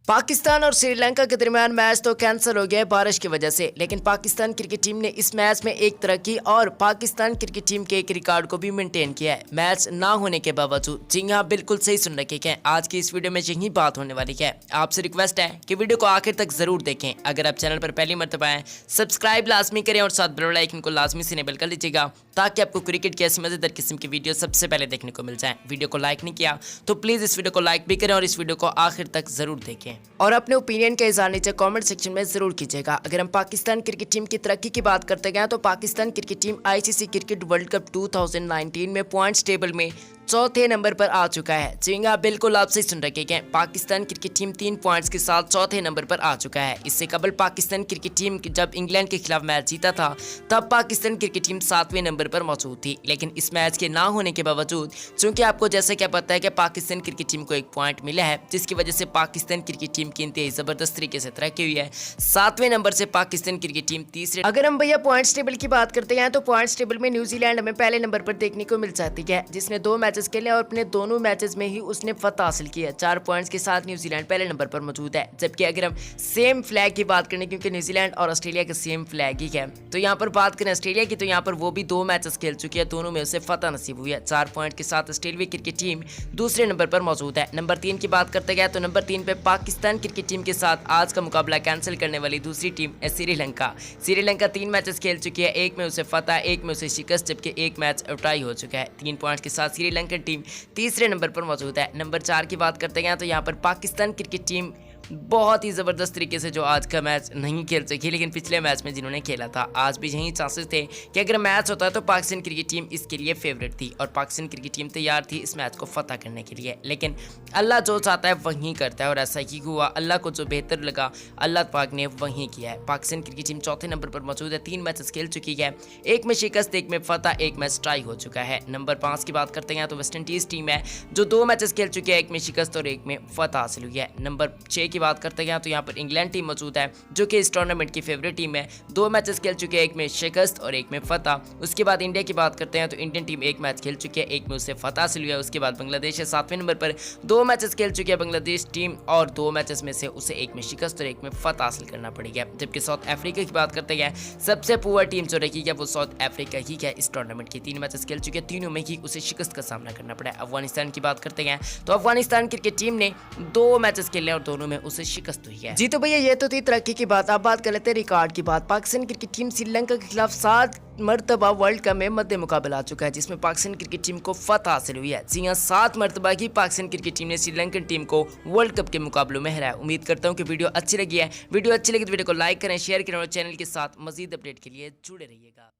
पाकिस्तान और श्रीलंका के दरमियान मैच तो कैंसिल हो गया है बारिश की वजह से, लेकिन पाकिस्तान क्रिकेट टीम ने इस मैच में एक तरक्की और पाकिस्तान क्रिकेट टीम के एक रिकॉर्ड को भी मेंटेन किया है मैच ना होने के बावजूद। जी हाँ, बिल्कुल सही सुन रखे हैं। आज की इस वीडियो में यही बात होने वाली है। आपसे रिक्वेस्ट है कि वीडियो को आखिर तक जरूर देखें। अगर आप चैनल पर पहली मरतबा आए लाजमी लाजमी करें और साथ बेल आइकन को लाजमी से इनेबल कर लीजिएगा ताकि आपको क्रिकेट की ऐसी मजेदार किस्म की वीडियो सबसे पहले देखने को मिल जाए। वीडियो को लाइक नहीं किया तो प्लीज इस वीडियो को लाइक भी करें और इस वीडियो को आखिर तक जरूर देखें और अपने ओपिनियन का इज़हार नीचे कमेंट सेक्शन में जरूर कीजिएगा। अगर हम पाकिस्तान क्रिकेट टीम की तरक्की की बात करते गए तो Pakistan cricket team ICC cricket world cup 2019 में पॉइंट्स टेबल में चौथे नंबर पर आ चुका है। जी हाँ, बिल्कुल आप सही सुन रखे हैं। पाकिस्तान क्रिकेट टीम 3 पॉइंट्स के साथ चौथे नंबर पर आ चुका है। इससे कबल पाकिस्तान क्रिकेट टीम जब इंग्लैंड के खिलाफ मैच जीता था तब पाकिस्तान क्रिकेट टीम 7वें नंबर पर मौजूद थी, लेकिन इस मैच के ना होने के बावजूद चूंकि आपको जैसे क्या पता है कि पाकिस्तान क्रिकेट टीम को 1 पॉइंट मिला है, जिसकी वजह से पाकिस्तान क्रिकेट टीम की इंतहाई जबरदस्त तरीके से तरक्की हुई है। 7वें नंबर से पाकिस्तान क्रिकेट टीम तीसरे। अगर हम भैया पॉइंट्स टेबल की बात करते हैं तो पॉइंट्स टेबल में न्यूजीलैंड हमें पहले नंबर पर देखने को मिल जाती है, जिसने 2 मैचेस खेले और अपने दोनों मैचेस में ही उसने फतह हासिल की है। 4 पॉइंट्स के साथ न्यूजीलैंड पहले नंबर पर मौजूद है। जबकि अगर हम सेम फ्लैग की बात करें, क्योंकि न्यूजीलैंड और ऑस्ट्रेलिया के सेम फ्लैग ही है, तो यहाँ पर बात करें ऑस्ट्रेलिया की तो यहाँ पर वो भी 2 मैचेस खेल चुकी है, दोनों में उसे फतह नसीब हुई है। 4 पॉइंट के साथ ऑस्ट्रेलिया क्रिकेट टीम दूसरे नंबर पर मौजूद है। नंबर 3 की बात करते गए तो नंबर 3 पे पाकिस्तान क्रिकेट टीम के साथ आज का मुकाबला कैंसिल करने वाली दूसरी टीम है श्रीलंका। श्रीलंका 3 मैचेस खेल चुकी है, 1 में उसे फतह, 1 में उसे शिकस्त, जबकि 1 मैच टाई हो चुका है। 3 पॉइंट के साथ श्रीलंकन टीम तीसरे नंबर पर मौजूद है। नंबर 4 की बात करते हैं तो यहाँ पर पाकिस्तान क्रिकेट टीम बहुत ही ज़बरदस्त तरीके से जो आज का मैच नहीं खेल सकी, लेकिन पिछले मैच में जिन्होंने खेला था आज भी यही चांसेस थे कि अगर मैच होता है तो पाकिस्तान क्रिकेट टीम इसके लिए फेवरेट थी और पाकिस्तान क्रिकेट टीम तैयार थी इस मैच को फतह करने के लिए। लेकिन अल्लाह जो चाहता है वहीं करता है और ऐसा ही हुआ। अल्लाह को जो बेहतर लगा अल्लाह पाक ने वहीं किया है। पाकिस्तान क्रिकेट टीम चौथे नंबर पर मौजूद है। 3 मैचेस खेल चुकी है, 1 में शिकस्त, 1 में फतह, 1 मैच ट्राई हो चुका है। नंबर 5 की बात करते हैं तो वेस्ट इंडीज टीम है जो 2 मैचेस खेल चुकी है, 1 में शिकस्त और 1 में फतह हासिल हुई है। नंबर 6 की बात करते हैं तो यहाँ पर इंग्लैंड टीम मौजूद है जो कि इस टूर्नामेंट की फेवरेट टीम है। 2 मैचेस खेल चुके हैं, 1 में शिकस्त और 1 में फतह। उसके बाद इंडिया की बात करते हैं तो इंडियन टीम 1 मैच खेल चुकी है, 1 में उसे फतह हासिल हुआ है। उसके बाद बांग्लादेश है 7वें नंबर पर, 2 मैचेस खेल चुकी है बांग्लादेश टीम और 2 मैचेस में से उसे 1 में शिकस्त और 1 में फतह हासिल करना पड़ेगा। जबकि साउथ अफ्रीका की बात करते हैं, सबसे पुअर टीम जो रही है वो साउथ अफ्रीका ही है। इस टूर्नामेंट की 3 मैचेस खेल चुके हैं, तीनों में ही उसे शिकस्त का सामना करना पड़ा है। अफगानिस्तान की बात करते हैं तो अफगानिस्तान क्रिकेट टीम ने 2 मैचेस खेले और दोनों में उसे शिकस्त हुई है। जी तो भैया ये तो थी तरक्की की बात। अब बात कर लेते हैं रिकॉर्ड की बात। पाकिस्तान क्रिकेट टीम श्रीलंका के खिलाफ 7 मरतबा वर्ल्ड कप में मध्य मुकाबला आ चुका है, जिसमें पाकिस्तान क्रिकेट टीम को फतह हासिल हुई है। जी हाँ, 7 मरतबा की पाकिस्तान क्रिकेट टीम ने श्रीलंकन टीम को वर्ल्ड कप के मुकाबलों में हराया। उम्मीद करता हूँ कि वीडियो अच्छी लगी है। वीडियो अच्छी लगी तो वीडियो को लाइक करें, शेयर करें और चैनल के साथ मजीद अपडेट के लिए जुड़े रहिएगा।